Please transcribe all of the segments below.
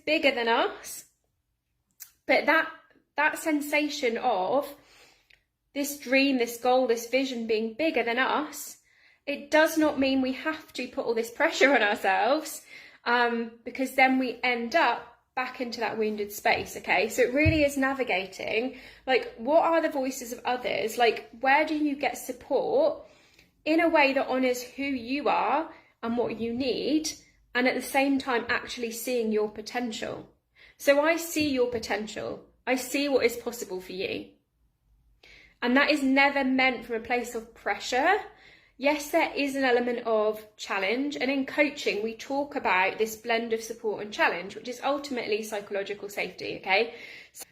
bigger than us. But that sensation of this dream, this goal, this vision being bigger than us, it does not mean we have to put all this pressure on ourselves, because then we end up back into that wounded space, okay? So it really is navigating, like, what are the voices of others? Like, where do you get support in a way that honours who you are and what you need, and at the same time actually seeing your potential? So I see your potential. I see what is possible for you. And that is never meant from a place of pressure. Yes, there is an element of challenge, and in coaching we talk about this blend of support and challenge, which is ultimately psychological safety, okay?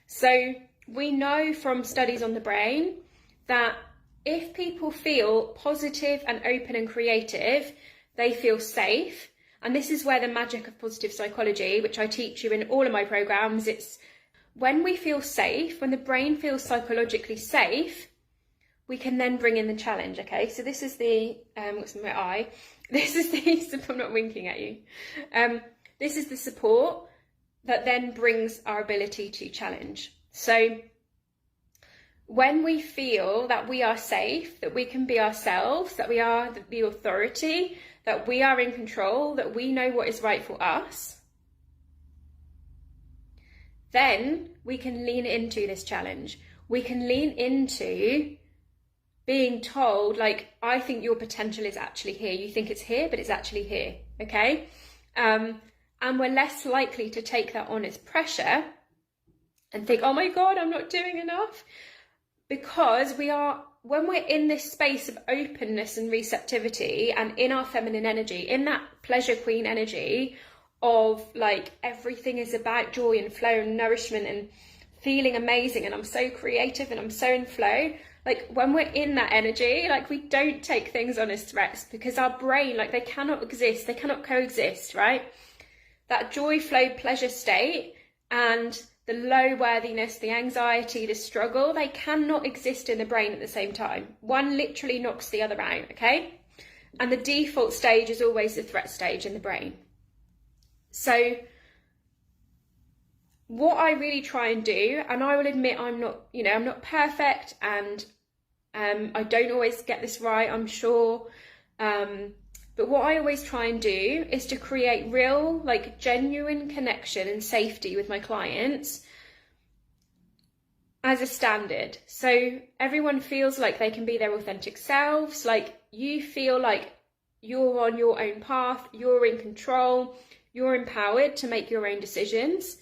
So we know from studies on the brain that if people feel positive and open and creative, they feel safe. And this is where the magic of positive psychology, which I teach you in all of my programs, it's when we feel safe, when the brain feels psychologically safe, we can then bring in the challenge, okay? So this is the, what's in my eye? This is the, I'm not winking at you. This is the support that then brings our ability to challenge. So when we feel that we are safe, that we can be ourselves, that we are the authority, that we are in control, that we know what is right for us, then we can lean into this challenge. We can lean into being told, like, I think your potential is actually here. You think it's here, but it's actually here, okay? And we're less likely to take that on as pressure and think, oh my God, I'm not doing enough. Because when we're in this space of openness and receptivity and in our feminine energy, in that pleasure queen energy of like everything is about joy and flow and nourishment and feeling amazing and I'm so creative and I'm so in flow, like when we're in that energy, like we don't take things on as threats because our brain, like they cannot exist, they cannot coexist, right? That joy, flow, pleasure state and the low worthiness, the anxiety, the struggle, they cannot exist in the brain at the same time. One literally knocks the other out, okay? And the default stage is always the threat stage in the brain. So what I really try and do, and I will admit I'm not perfect and I don't always get this right, I'm sure. But what I always try and do is to create real, like genuine connection and safety with my clients as a standard. So everyone feels like they can be their authentic selves, like you feel like you're on your own path, you're in control, you're empowered to make your own decisions.